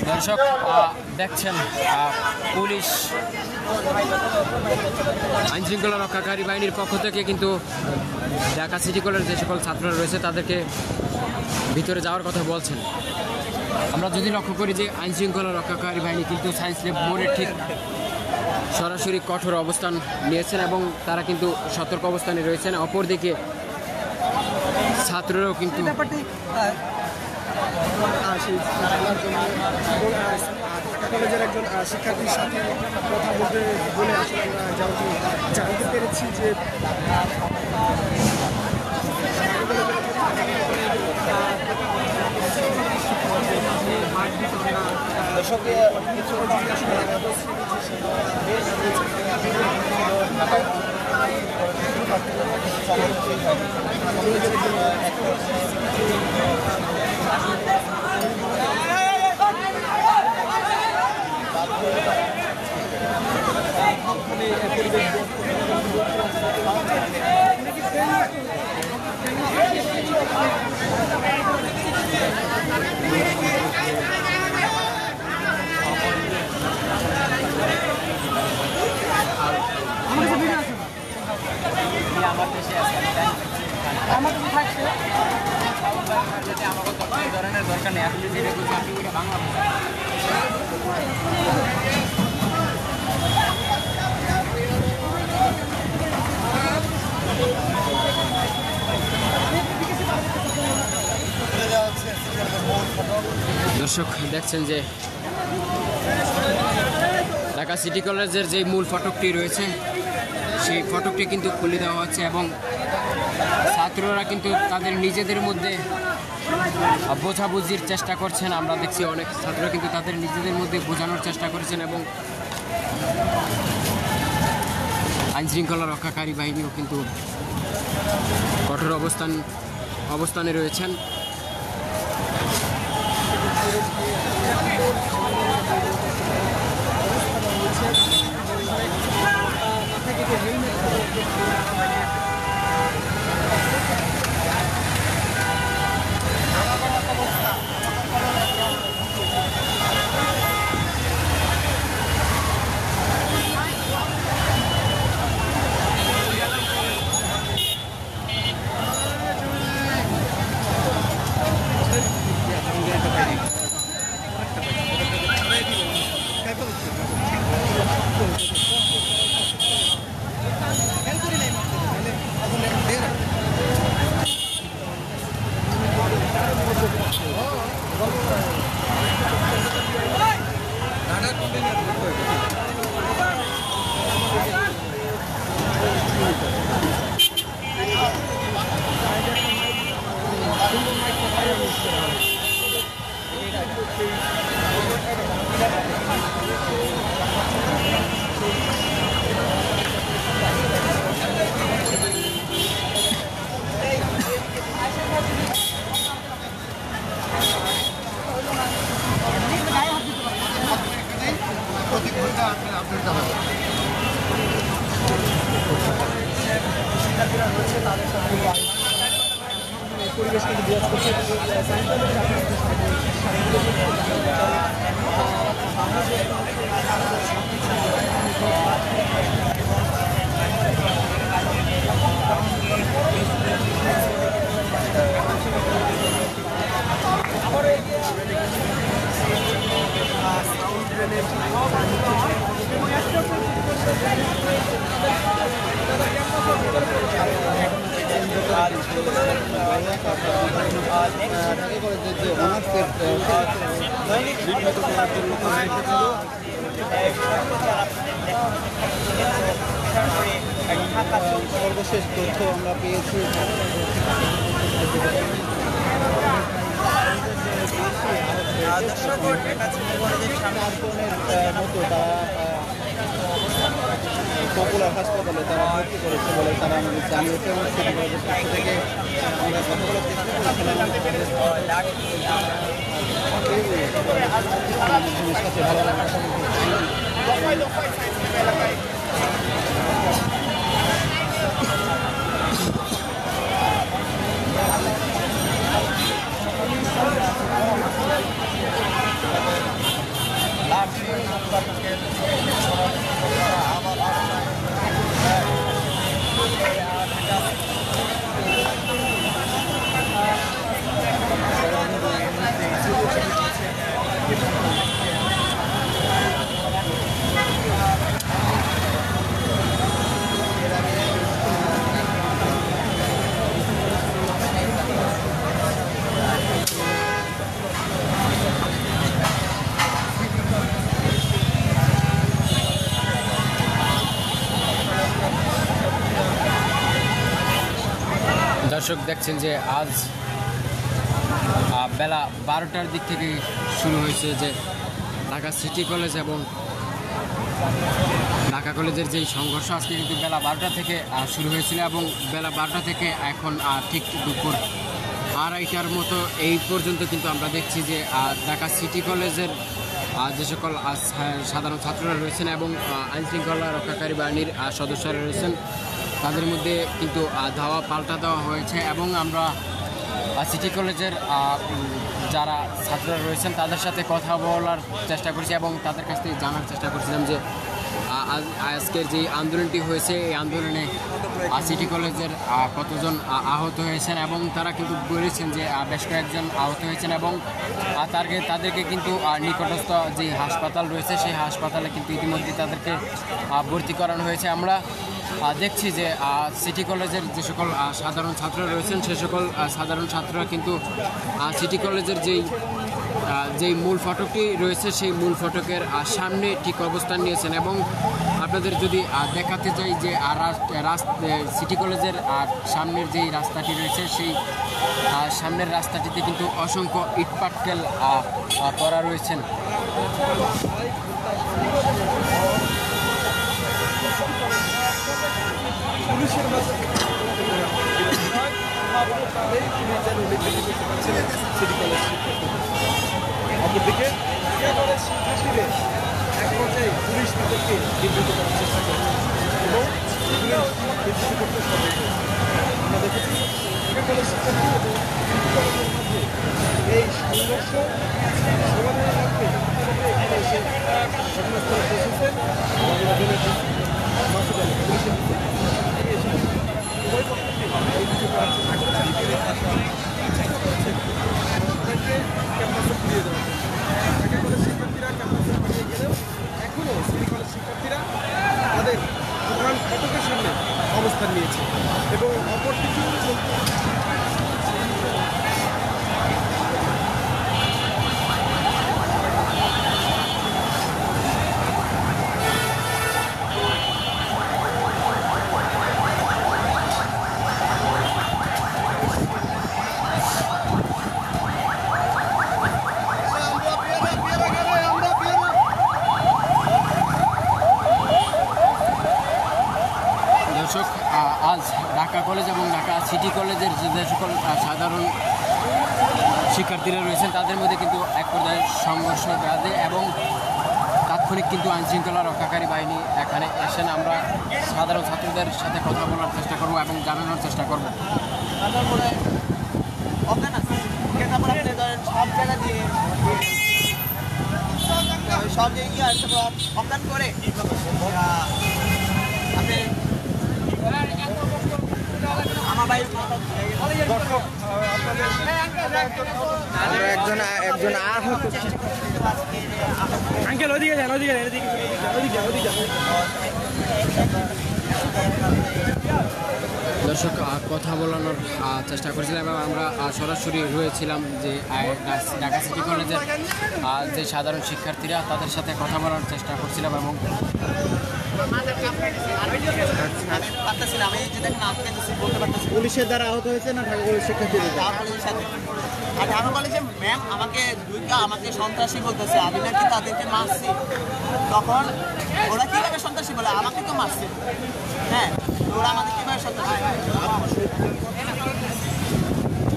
দর্শক দেখছেন পুলিশ আইনশৃঙ্খলা রক্ষাকারী বাহিনীর পক্ষ থেকে কিন্তু ঢাকা সিটি কলেজের যে সকল ছাত্ররা রয়েছে তাদেরকে ভিতরে যাওয়ার কথা বলছেন। আমরা যদি লক্ষ্য করি যে আইনশৃঙ্খলা রক্ষাকারী বাহিনী কিন্তু সায়েন্স ল্যাব মোড়ের ঠিক সরাসরি কঠোর অবস্থান নিয়েছেন এবং তারা কিন্তু সতর্ক অবস্থানে রয়েছেন। অপরদিকে ছাত্ররাও কিন্তু কলেজের একজন শিক্ষার্থীর সাথে কথা বলতে বলে আসলে আমরা জানতে পেরেছি যে দরকার নেই আপনি যেটা বাংলা দর্শক দেখছেন যে ঢাকা সিটি কলেজের যে মূল ফটকটি রয়েছে সেই ফটকটি কিন্তু খুলে দেওয়া হচ্ছে এবং ছাত্ররা কিন্তু তাদের নিজেদের মধ্যে বোঝাবুঝির চেষ্টা করছেন। আমরা দেখছি অনেক ছাত্ররা কিন্তু তাদের নিজেদের মধ্যে বোঝানোর চেষ্টা করেছেন এবং আইনশৃঙ্খলা রক্ষাকারী বাহিনীও কিন্তু কঠোর অবস্থানে রয়েছেন। পরিবেশ কিন্তু বিরাজ করছে সর্বশেষ তথ্য আমরা পেয়েছি মতো তারা পপুলার হাসপাতালে তারা ভর্তি করেছে বলে তারা আমাদের জানিয়েছে এবং সিটি কলেজের পক্ষ থেকে আমরা কথা বলার চেষ্টা করেছিলাম সাথে ভালো লাগার দর্শক দেখছেন যে আজ বেলা 12টার দিক থেকে শুরু হয়েছে যে ঢাকা সিটি কলেজ এবং ঢাকা কলেজের যেই সংঘর্ষ আজকে কিন্তু বেলা 12টা থেকে শুরু হয়েছিল এবং বেলা 12টা থেকে এখন ঠিক দুপুর 2:30টার মতো এই পর্যন্ত কিন্তু আমরা দেখছি যে ঢাকা সিটি কলেজের যে সকল সাধারণ ছাত্ররা রয়েছেন এবং আইনশৃঙ্খলা রক্ষাকারী বাহিনীর সদস্যরা রয়েছেন তাদের মধ্যে কিন্তু ধাওয়া পাল্টা দেওয়া হয়েছে এবং আমরা সিটি কলেজের যারা ছাত্ররা রয়েছেন তাদের সাথে কথা বলার চেষ্টা করছি এবং তাদের কাছ থেকে জানার চেষ্টা করছিলাম যে আজকের যে আন্দোলনটি হয়েছে এই আন্দোলনে সিটি কলেজের কতজন আহত হয়েছেন এবং তারা কিন্তু বলেছেন যে বেশ কয়েকজন আহত হয়েছেন এবং তাদেরকে কিন্তু নিকটস্থ যে হাসপাতাল রয়েছে সেই হাসপাতালে কিন্তু ইতিমধ্যে তাদেরকে ভর্তি করানো হয়েছে। আমরা দেখছি যে সিটি কলেজের যে সকল সাধারণ ছাত্ররা রয়েছেন সে সকল সাধারণ ছাত্ররা কিন্তু সিটি কলেজের যেই মূল ফটকটি রয়েছে সেই মূল ফটকের সামনে ঠিক অবস্থান নিয়েছেন এবং আপনাদের যদি দেখাতে যাই যে সিটি কলেজের সামনের যেই রাস্তাটি রয়েছে সেই সামনের রাস্তাটিতে কিন্তু অসংখ্য ইটপাটকেল করা রয়েছেন। অপরদিকে শিক্ষার্থীদের এক পর্যায়ে পুলিশ তাদেরকে বিব্রত করার চেষ্টা করে এবং বিব্রত করতে সফল। আমরা দেখেছি শিক্ষার্থী এবং শিক্ষকদের মধ্যে এই সংঘর্ষ সমাধানের লক্ষ্যে এখানে এসে ঘটনাস্থলে পৌঁছেছেন পুলিশের উভয় পক্ষকে কিছু করার চেষ্টা করেছেন ক্যাম্পাসে ফিরিয়ে দেওয়া ঢাকা কলেজ শিক্ষার্থীরা ক্যাম্পাসে ফিরিয়ে গেলেও এখনও সিটি কলেজ শিক্ষার্থীরা তাদের প্রধান ফটকের সামনে অবস্থান নিয়েছে এবং অপর কিছু আজ ঢাকা কলেজ এবং ঢাকা সিটি কলেজের যে সকল সাধারণ শিক্ষার্থীরা রয়েছেন তাদের মধ্যে কিন্তু এক পর্যায়ে সংঘর্ষ বাধে এবং তাৎক্ষণিক কিন্তু আইনশৃঙ্খলা রক্ষাকারী বাহিনী এখানে এসেন। আমরা সাধারণ ছাত্রদের সাথে কথা বলার চেষ্টা করব এবং জানানোর চেষ্টা করব। সব জায়গায় অজ্ঞান করে আমার ভাই একজন আহত আঙ্কেল ওদিকে যান ওদিকে দর্শক কথা বলানোর চেষ্টা করেছিলাম এবং আমরা সরাসরি রয়েছিলাম যে ঢাকা সিটি কলেজের যে সাধারণ শিক্ষার্থীরা তাদের সাথে কথা বলার চেষ্টা করছিলাম এবং পুলিশের দ্বারা আহত হয়েছে না ঢাকা কলেজ শিক্ষার্থীদের আর ঢাকা কলেজে ম্যাম আমাকে সন্ত্রাসী বলতেছে আমি নাকি তাদেরকে মারছি তখন ওরা কিভাবে সন্ত্রাসী বলে আমাকে তো মারছে হ্যাঁ ওরা আমাদের কিভাবে সন্ত্রাসী